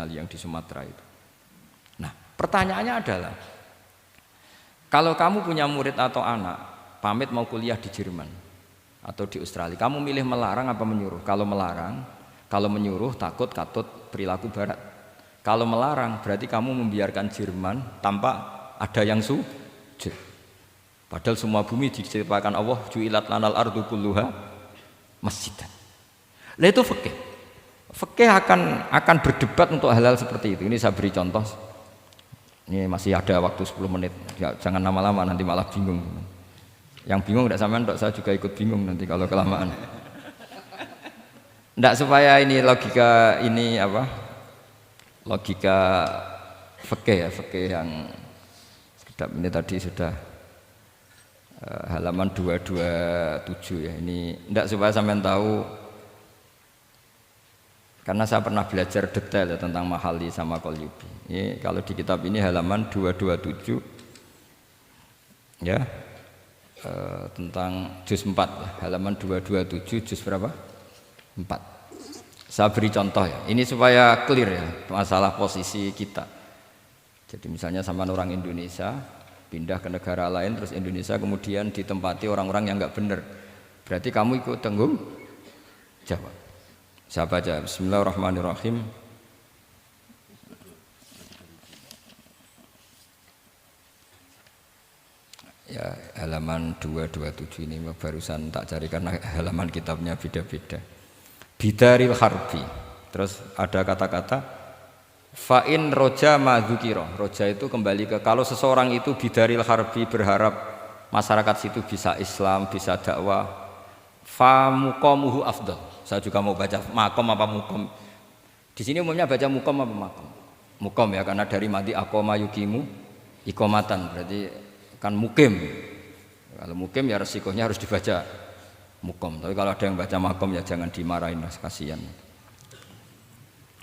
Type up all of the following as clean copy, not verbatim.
yang di Sumatera itu. Nah, pertanyaannya adalah, kalau kamu punya murid atau anak pamit mau kuliah di Jerman atau di Australia, kamu milih melarang apa menyuruh? Kalau melarang, kalau menyuruh takut katut perilaku barat. Kalau melarang berarti kamu membiarkan Jerman tanpa ada yang sujud. Padahal semua bumi diciptakan Allah, ju'ilat lanal ardu kulluha masjidan. Lah itu fikih. Fikih akan berdebat untuk hal-hal seperti itu. Ini saya beri contoh. Ini masih ada waktu 10 menit. Ya, jangan lama-lama nanti malah bingung. Yang bingung tidak sampean, saya juga ikut bingung nanti kalau kelamaan. Tidak, supaya ini logika ini apa? Logika fikih ya, fikih yang sedap ini tadi sudah halaman 227 ya. Ini tidak supaya sampean tahu. Karena saya pernah belajar detail ya, tentang Mahali sama Qalyubi. Ini kalau di kitab ini halaman 227 ya, tentang juz 4 ya, halaman 227 juz berapa? 4. Saya beri contoh ya, ini supaya clear ya masalah posisi kita. Jadi misalnya sama orang Indonesia pindah ke negara lain, terus Indonesia kemudian ditempati orang-orang yang nggak benar, berarti kamu ikut tanggung jawab. Saya baca Bismillahirrahmanirrahim. Ya, halaman 227 ini barusan tak cari karena halaman kitabnya beda-beda. Bidaril harbi. Terus ada kata-kata fa'in roja madzukira. Roja itu kembali ke kalau seseorang itu bidaril harbi berharap masyarakat situ bisa Islam, bisa dakwah, fa muqamuhu afdal. Saya juga mau baca makom apa mukom. Di sini umumnya baca mukom apa makom. Mukom ya, karena dari mati akoma yukimu ikomatan, berarti kan mukim. Kalau mukim ya resikonya harus dibaca mukom. Tapi kalau ada yang baca makom ya jangan dimarahin, kasihan.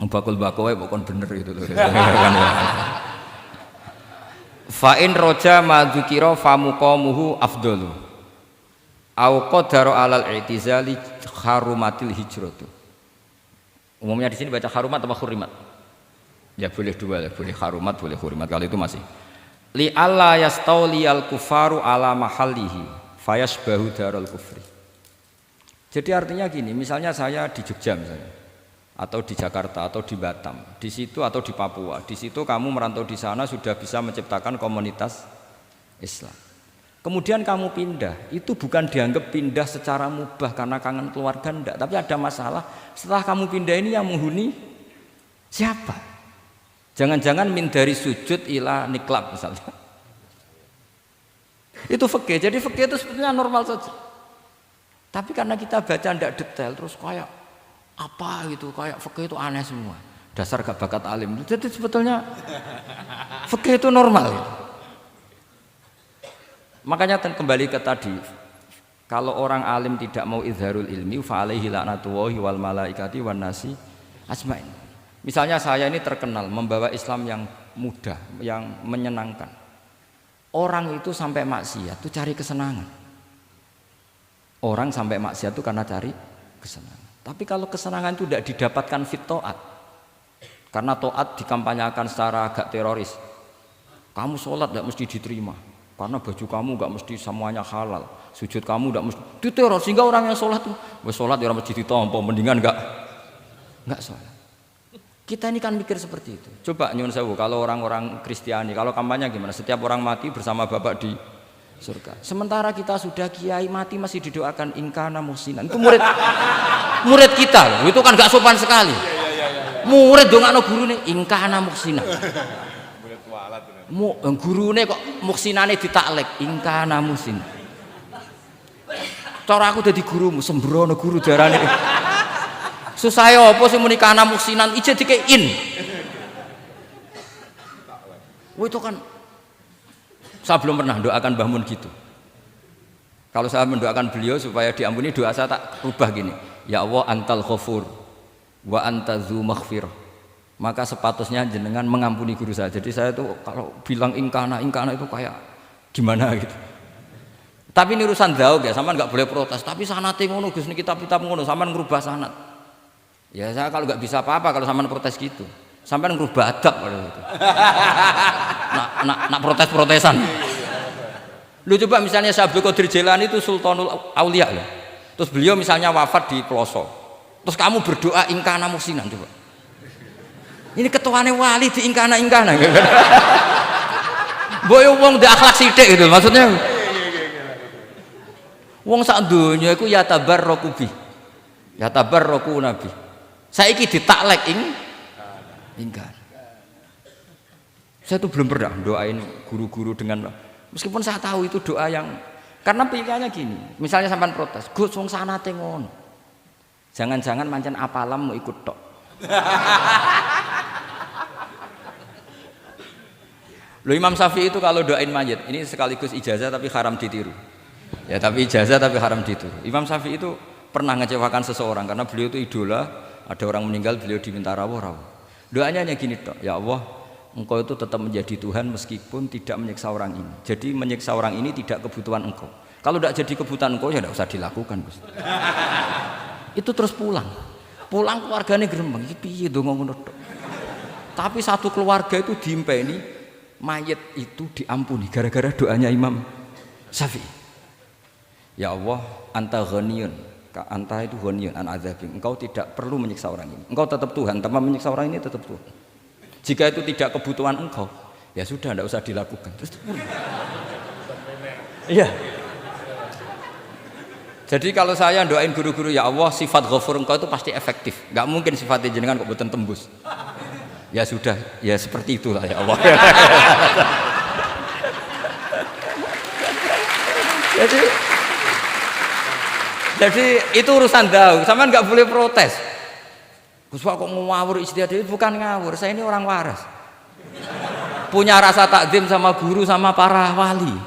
Bakul bakowe bukan bener itu loh. Fa'in roja madzukira fa muqamuhu afdalu. Au qadara alal i'tizali harumatil hijratu. Umumnya di sini baca harumat atau hurimat? Ya boleh dua, boleh harumat, boleh hurimat. Kalau itu masih. Li alla yastauliyal kufaru ala mahallihi fayasbahu darul kufri. Jadi artinya gini, misalnya saya di Jogja misalnya, atau di Jakarta atau di Batam, di situ atau di Papua, di situ kamu merantau di sana sudah bisa menciptakan komunitas Islam. Kemudian kamu pindah, itu bukan dianggap pindah secara mubah karena kangen keluarga, enggak, tapi ada masalah. Setelah kamu pindah ini yang menghuni siapa? Jangan-jangan min dari sujud ila niklab misalnya. Itu fikih. Jadi fikih itu sebetulnya normal saja. Tapi karena kita baca enggak detail, terus kayak apa gitu, kayak fikih itu aneh semua. Dasar gak bakat alim. Jadi sebetulnya fikih itu normal gitu. Makanya kembali ke tadi, kalau orang alim tidak mau izharul ilmi fa alaihi laknatullahi wal malaikati wan nasi ajmain. Misalnya saya ini terkenal membawa Islam yang mudah, yang menyenangkan. Orang itu sampai maksiat itu cari kesenangan. Orang sampai maksiat itu karena cari kesenangan. Tapi kalau kesenangan itu tidak didapatkan fit taat, karena taat dikampanyakan secara agak teroris. Kamu sholat tidak mesti diterima, karena baju kamu nggak mesti semuanya halal, sujud kamu nggak mesti diteror, sehingga orang yang sholat tuh, sholat ya orang mesti ditompo, mendingan nggak sholat. Kita ini kan mikir seperti itu. Coba nyuwun sewu, kalau orang-orang Kristiani, kalau kampanye gimana? Setiap orang mati bersama Bapak di surga. Sementara kita sudah kiai mati masih didoakan ingkana muhsinan. Itu murid kita loh. Itu kan nggak sopan sekali. Murid dongakno gurune ingkana muhsinan. Gurune kok muksinane ditaklek ingkana muhsin. Cara aku dadi gurumu sembrono guru darane. Susah apa sih muni kana muhsinan ije dikein. Itu kan saya belum pernah doakan Mbah Mun gitu. Kalau saya mendoakan beliau supaya diampuni, doa saya tak rubah gini. Ya Allah antal ghafur wa anta dzu maghfirah. Maka sepatutnya jenengan mengampuni guru saya. Jadi saya itu kalau bilang ingkana itu kayak gimana gitu. Tapi ini urusan zauk ya, sampean nggak boleh protes. Tapi sanate ngono Gus, niki kitab-kitab ngono, sampean ngrubah sanad. Ya saya kalau nggak bisa apa-apa kalau sampean protes gitu. Sampean ngrubah adab kalau itu. Nak protes-protesan. Lu coba misalnya Syekh Abdul Qadir Jailani itu Sultanul Aulia ya. Terus beliau misalnya wafat di pelosok. Terus kamu berdoa ingkana musinan coba. Ini ketuane wali di ingkana gitu. Boyo wong ndek akhlak sithik gitu maksudnya. Wong sak donya iku ya tabarraku bi. Ya tabarraku nabi. Saiki ditaklek ingkar. Saya tuh belum pernah doain guru-guru dengan meskipun saya tahu itu doa yang karena pilihannya gini. Misalnya sampean protes, Gus wong sanate ngono. Jangan-jangan mancen apalam mau ikut tok. Loh Imam Syafi'i itu kalau doain mayit, ini sekaligus ijazah tapi haram ditiru. Ya tapi ijazah tapi haram ditiru. Imam Syafi'i itu pernah ngecewakan seseorang karena beliau itu idola, ada orang meninggal beliau diminta rawuh. Doanya hanya gini tok, ya Allah, Engkau itu tetap menjadi Tuhan meskipun tidak menyiksa orang ini. Jadi menyiksa orang ini tidak kebutuhan Engkau. Kalau tidak jadi kebutuhan Engkau ya tidak usah dilakukan, Gus. Itu terus pulang keluarganya gerembeng, iki piye donga ngono tok. Tapi satu keluarga itu diimpeni mayit itu diampuni gara-gara doanya Imam Syafi'i. Ya Allah, anta ghaniyun, anta itu ghaniyun an adzabin. Engkau tidak perlu menyiksa orang ini. Engkau tetap Tuhan, tanpa menyiksa orang ini tetap Tuhan. Jika itu tidak kebutuhan engkau, ya sudah tidak usah dilakukan. Terus iya. Jadi kalau saya doain guru-guru ya Allah sifat ghafur engkau itu pasti efektif. Enggak mungkin sifatnya jenengan kok boten tembus. Ya sudah, ya seperti itulah ya Allah. Jadi itu urusan daun, sampean nggak boleh protes. Gus Pak kok ngawur istihad itu bukan ngawur, saya ini orang waras. Punya rasa takdim sama guru sama para wali.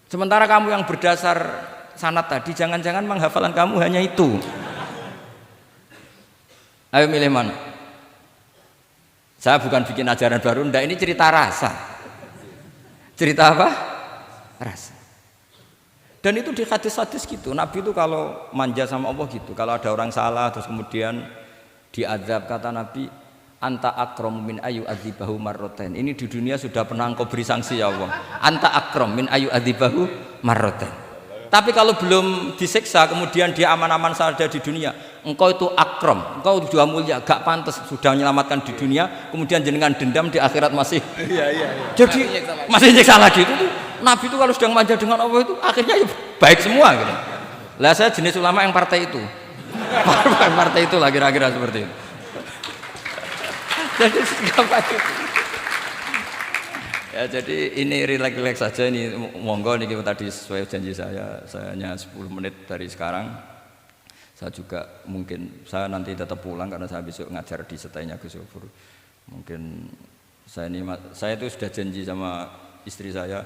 Sementara kamu yang berdasar sanad tadi, jangan-jangan menghafalan kamu hanya itu. Ayo milih mana? Saya bukan bikin ajaran baru, ndak, ini cerita rasa. Cerita apa? Rasa. Dan itu di hadis-hadis gitu. Nabi itu kalau manja sama Allah gitu. Kalau ada orang salah terus kemudian diazab, kata Nabi, anta akram min ayu adzibahu marrotain. Ini di dunia sudah pernah engkau beri sanksi ya Allah. Anta akram min ayu adzibahu marrotain. Tapi kalau belum disiksa kemudian dia aman-aman saja di dunia, engkau itu akram, engkau sudah mulia, gak pantas sudah menyelamatkan di dunia, kemudian jenengan dendam di akhirat masih. Jadi masih nyiksa lagi itu. Nabi itu kalau sedang manja dengan Allah itu akhirnya ya baik semua gitu. Lah saya jenis ulama yang partai itu. Partai itu lah kira-kira seperti itu. Jadi segampang itu. Ya jadi ini relax saja, ini monggo nih tadi sesuai janji saya hanya 10 menit dari sekarang. Saya juga mungkin saya nanti tetap pulang karena saya besok ngajar di setainya Gus Gofur. Mungkin saya itu sudah janji sama istri saya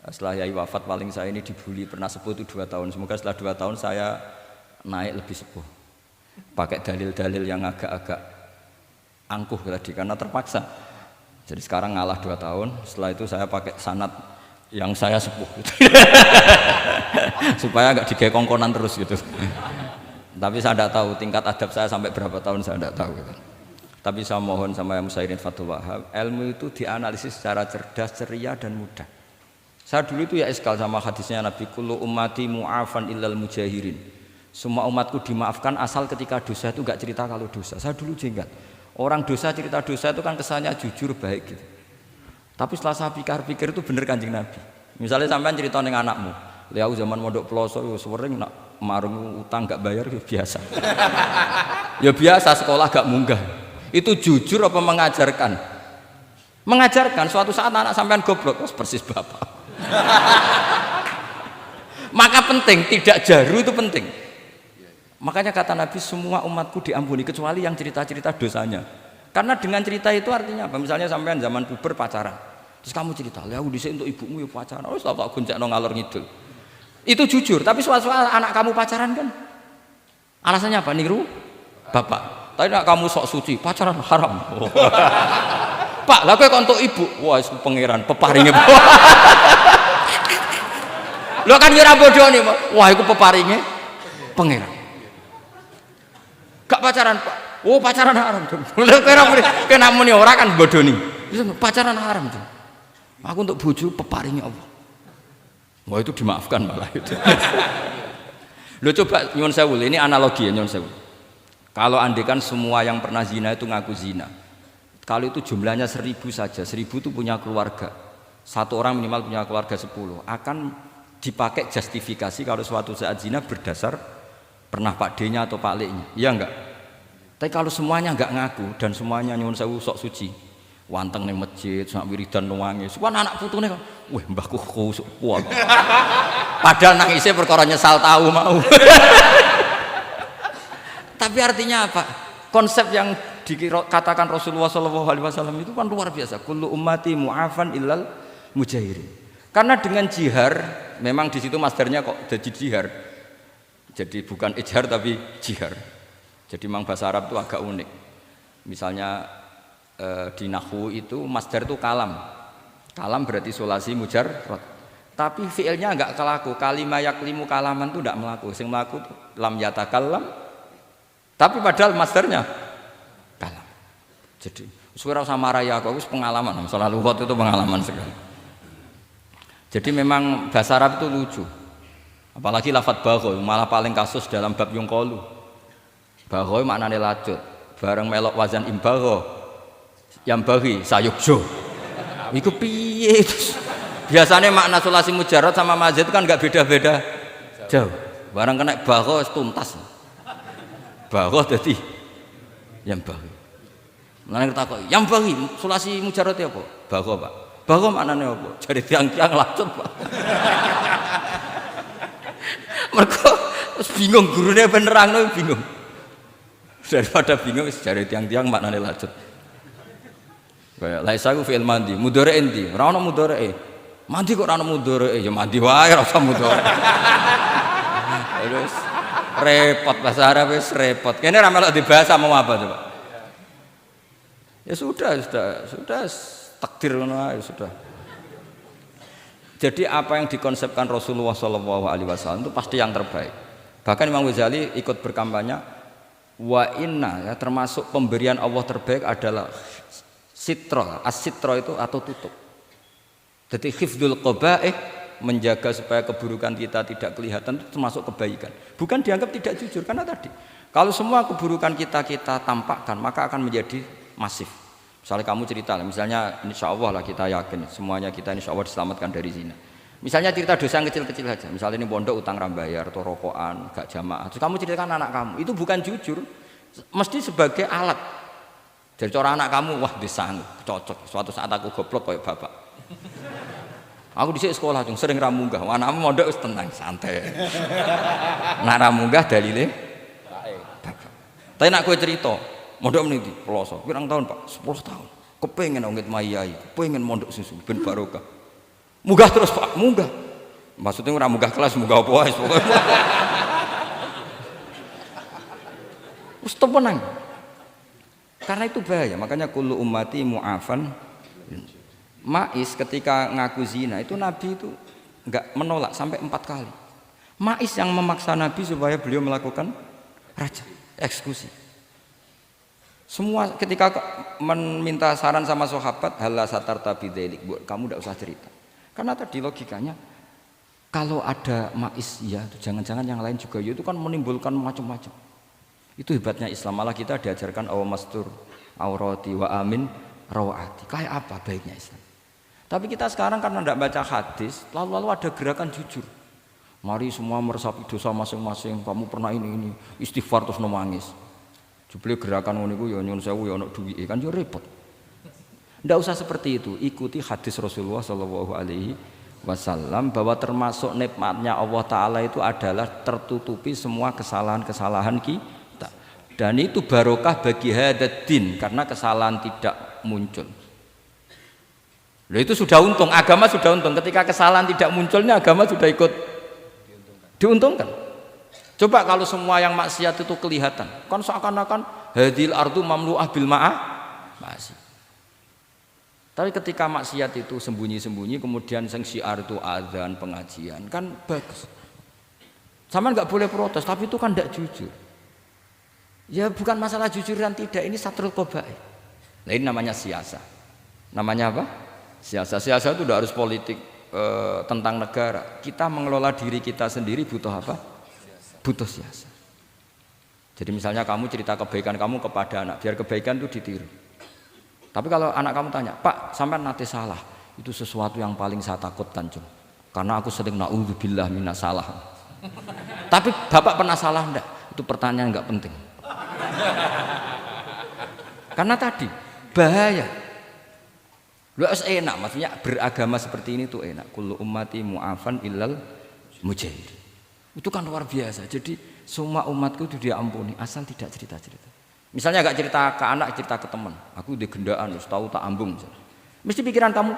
setelah Yai wafat paling saya ini dibully pernah sepuh itu 2 tahun. Semoga setelah 2 tahun saya naik lebih sepuh. Pakai dalil-dalil yang agak-agak angkuh tadi karena terpaksa. Jadi sekarang ngalah 2 tahun, setelah itu saya pakai sanad yang saya sepuh gitu. Supaya nggak digekongkonan terus gitu. Tapi saya tidak tahu tingkat adab saya sampai berapa tahun, saya tidak tahu gitu. Tapi saya mohon sama yang Musairin Fathul Wahab, ilmu itu dianalisis secara cerdas, ceria dan mudah. Saya dulu itu ya iskal sama hadisnya Nabi, kullu ummati mu'afan illal mujahirin. Semua umatku dimaafkan asal ketika dosa itu nggak cerita kalau dosa. Saya dulu jenggat. Orang dosa cerita dosa itu kan kesannya jujur baik gitu. Tapi setelah saya pikir-pikir itu bener Kanjeng Nabi. Misalnya sampean cerita dengan anakmu, lihat zaman mondok peloso sering nak marung utang gak bayar biasa. Ya biasa sekolah gak munggah. Itu jujur apa mengajarkan? Mengajarkan. Suatu saat anak sampean goblok, persis bapak. Maka penting tidak jaru itu penting. Makanya kata Nabi semua umatku diampuni kecuali yang cerita-cerita dosanya. Karena dengan cerita itu artinya apa? Misalnya sampean zaman puber pacaran, terus kamu cerita, "Lah dhisik untuk ibumu ya pacaran." Oh, tak goncekno ngalor ngidul. Itu jujur, tapi soal anak kamu pacaran kan alasannya apa? Niru bapak. Tapi nak kamu sok suci, pacaran haram. Oh. Pak, lah kowe kok untuk ibu? Wah, iku pangeran peparinge. Lho kan ora bodoh nih, wah iku peparinge pangeran. Gak pacaran Pak, Oh pacaran haram. Kena muni ora kan bodoni. Pacaran haram tuh. Aku untuk bojo peparingi Allah. Wah itu dimaafkan malah itu. Lo coba nyuwun sewu, ini analogi ya nyuwun sewu. Kalau andekan semua yang pernah zina itu ngaku zina. Kalau itu jumlahnya 1000 saja, 1000 itu punya keluarga. Satu orang minimal punya keluarga 10. Akan dipakai justifikasi kalau suatu saat zina berdasar pernah Pak D-nya atau Pak L-nya. Iya enggak? Tapi kalau semuanya enggak ngaku dan semuanya nyuwun sewu sok suci. Wanteng ning masjid, sak wiridan nangis. Kuwi anak putune kok. Wih, mbahku khusuk kuat. Padahal nangisnya perkara nyesal tahu mau. Tapi artinya apa? Konsep yang dikatakan Rasulullah SAW itu kan luar biasa. Kullu ummati mu'afan illal mujahirin. Karena dengan jihar, memang di situ masdarnya kok jadi jihar. Jadi bukan ijhar tapi jihar. Jadi memang bahasa Arab itu agak unik. Misalnya di nahwu itu masdar itu kalam. Kalam berarti sulasi mujarrad. Tapi fiilnya enggak kelaku. Kalimah yaklimu kalaman itu enggak melaku. Sing melaku lam yatakallam. Tapi padahal masdarnya kalam. Jadi suara sama raya aku pengalaman. Masalah lughat itu pengalaman sekali. Jadi memang bahasa Arab itu lucu. Apalagi lafadz bagho malah paling kasus dalam bab yung qalu. Bagho maknane lacut. Bareng melok wazan imbagho. Yang bagi sayukjo. Iku piye terus? Biasanya makna sulasi mujarrad sama mazid kan enggak beda-beda jauh. Barang kena bagho tuntas. Bagho dadi yang bagi. Mulane ketakoki, yang bagi sulasi mujarrad apa? Bagho, Pak. Bagho maknane apa? Jare tiang-tiang lacut, Pak. Mergo bingung gurune penerangno bingung. Daripada bingung jare tiang-tiang maknane lacut. Laisa ku fi'il mandi, mudhari endi? Ora ono mudhari. Mandi kok ora ono mudhari? Ya mandi wae ora usah mudhari. Terus repot bahasa Arab wis repot. Kene ra melok dibahas mau apa coba? Ya sudah takdir ngono ae sudah. Jadi apa yang dikonsepkan Rasulullah SAW itu pasti yang terbaik. Bahkan Imam Ghazali ikut berkampanye wa inna ya, termasuk pemberian Allah terbaik adalah sitra, as-sitra itu atau tutup. Jadi hifdzul qaba'ih menjaga supaya keburukan kita tidak kelihatan itu termasuk kebaikan. Bukan dianggap tidak jujur karena tadi kalau semua keburukan kita tampakkan maka akan menjadi masif. Misalnya kamu cerita, misalnya insya Allah lah kita yakin semuanya kita insya Allah diselamatkan dari zina. Misalnya cerita dosa yang kecil-kecil saja. Misalnya ini pondok utang rambayar atau rokokan, gak jamaah. Terus kamu ceritakan anak kamu, itu bukan jujur, mesti sebagai alat. Jadi cara anak kamu, wah disanggup, cocok. Suatu saat aku goblok kayak bapak. Aku di sekolah cung sering ramunggah. Anakmu mondok wis tenang, santai. Nak ramunggah dalile bapak. Tapi nak kowe cerita, mondok meniti pelosok. Pirang tahun, Pak? 10 tahun. Kepengen ngit mayai, kepengen mondok susu ben barokah. Munggah terus, Pak, munggah. Maksudnya ora munggah kelas, munggah apa wae pokoke. Wis tenang. Karena itu bahaya, makanya kullu ummati mu'afan. Ma'is ketika ngaku zina itu Nabi itu enggak menolak sampai 4 kali. Ma'is yang memaksa Nabi supaya beliau melakukan raja, eksekusi. Semua ketika meminta saran sama sahabat, halla satarta bidzalik, kamu enggak usah cerita. Karena tadi logikanya kalau ada Ma'is ya, jangan-jangan yang lain juga ya, itu kan menimbulkan macam-macam. Itu hebatnya Islam, malah kita diajarkan awamastur aurati wa amin rawati. Kayak apa baiknya Islam? Tapi kita sekarang karena tidak baca hadis, lalu ada gerakan jujur. Mari semua meresapi dosa masing-masing. Kamu pernah ini istighfar terus nangis. Jebule gerakan ngono iku ya nyuwun sewu ya ono duwike kan yo repot. Tidak usah seperti itu. Ikuti hadis Rasulullah SAW bahwa termasuk nikmatnya Allah Taala itu adalah tertutupi semua kesalahan-kesalahan kita. Dan itu barokah bagi hadaddin karena kesalahan tidak muncul. Loh itu sudah untung, agama sudah untung. Ketika kesalahan tidak munculnya agama sudah ikut diuntungkan. Coba kalau semua yang maksiat itu kelihatan, kan seakan-akan hadil ardu mamlu'ah bil ma'ah masih. Tapi ketika maksiat itu sembunyi-sembunyi, kemudian sing syiar itu azan, pengajian, kan bagus. Sama nggak boleh protes, tapi itu kan tidak jujur. Ya bukan masalah jujur dan tidak, ini satrul qabaih. Nah ini namanya siasa. Namanya apa? Siasa. Siasa itu tidak harus politik tentang negara. Kita mengelola diri kita sendiri butuh apa? Butuh siasa. Jadi misalnya kamu cerita kebaikan kamu kepada anak, biar kebaikan itu ditiru. Tapi kalau anak kamu tanya, Pak, sampean nate salah, itu sesuatu yang paling saya takutkan, Cung. Karena aku sering naudzubillah minas salah. Tapi Bapak pernah salah enggak? Itu pertanyaan enggak penting. Karena tadi bahaya. Lu enak, maksudnya beragama seperti ini tuh enak. Kullu ummati mu'afan illal mujahid. Itu kan luar biasa. Jadi semua umatku itu diampuni asal tidak cerita-cerita. Misalnya enggak cerita ke anak, cerita ke teman. Aku di gendaan, wis tahu tak ambung. Mesti pikiran kamu,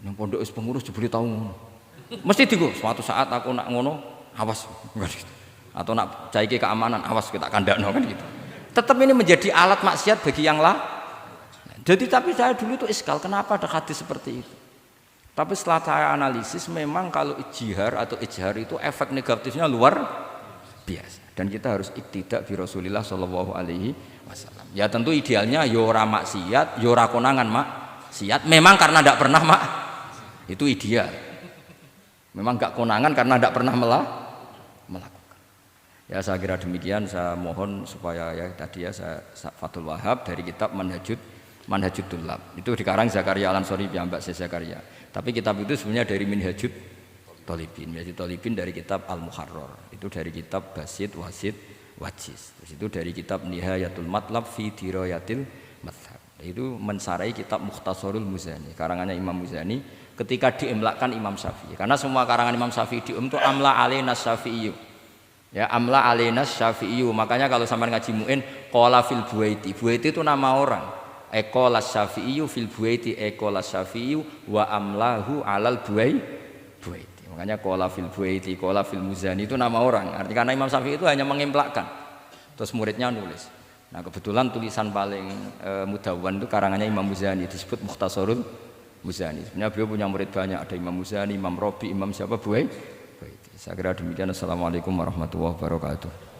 nang pondok wis pengurus jebule tahu ngono. Mesti digo, suatu saat aku nak ngono, awas. Atau nak caiki keamanan, awas kita kandakno kan gitu. Tetap ini menjadi alat maksiat bagi yang lah. Jadi tapi saya dulu itu iskal, kenapa ada hadis seperti itu? Tapi setelah saya analisis, memang kalau ijtihar atau ijhar itu efek negatifnya luar biasa. Dan kita harus iktidak bi Rasulillah sallallahu alaihi wasallam. Ya tentu idealnya yo ora maksiat, yo ora konangan maksiat. Memang karena tidak pernah itu ideal. Memang enggak konangan karena tidak pernah melakukan. Ya saya kira demikian, saya mohon supaya ya tadi ya saya Fathul Wahhab dari kitab Manhajut Tullab. Itu dikarang Zakaria Al-Ansori piyambak Zakaria. Tapi kitab itu sebenarnya dari Minhajut Thalibin. Minhajut Thalibin dari kitab Al-Muharrar. Itu dari kitab Basit Wasit Wajiz. Terus itu dari kitab Nihayatul Matlab fi Dirayatil Madhab. Itu mensarai kitab Mukhtasarul Muzani, karangannya Imam Muzani ketika diimlakkan Imam Syafi'i. Karena semua karangan Imam Syafi'i itu amla alaina Syafi'i. Ya amla alaina Syafi'i. Makanya kalau sampai ngaji muin qala fil Buaiti. Buaiti itu nama orang. Qala Syafi'i fil Buaiti, qala Syafi'i wa amlahu alal Buaiti. Makanya qala fil Buaiti, qala fil Muzani itu nama orang. Artinya karena Imam Syafi'i itu hanya mengimplekan. Terus muridnya nulis. Nah kebetulan tulisan paling mudawwan itu karangannya Imam Muzani, disebut Mukhtasarul Muzani. Sebenarnya beliau punya murid banyak, ada Imam Muzani, Imam Robi, Imam siapa Buaiti. Saya kira demikian. Assalamualaikum warahmatullahi wabarakatuh.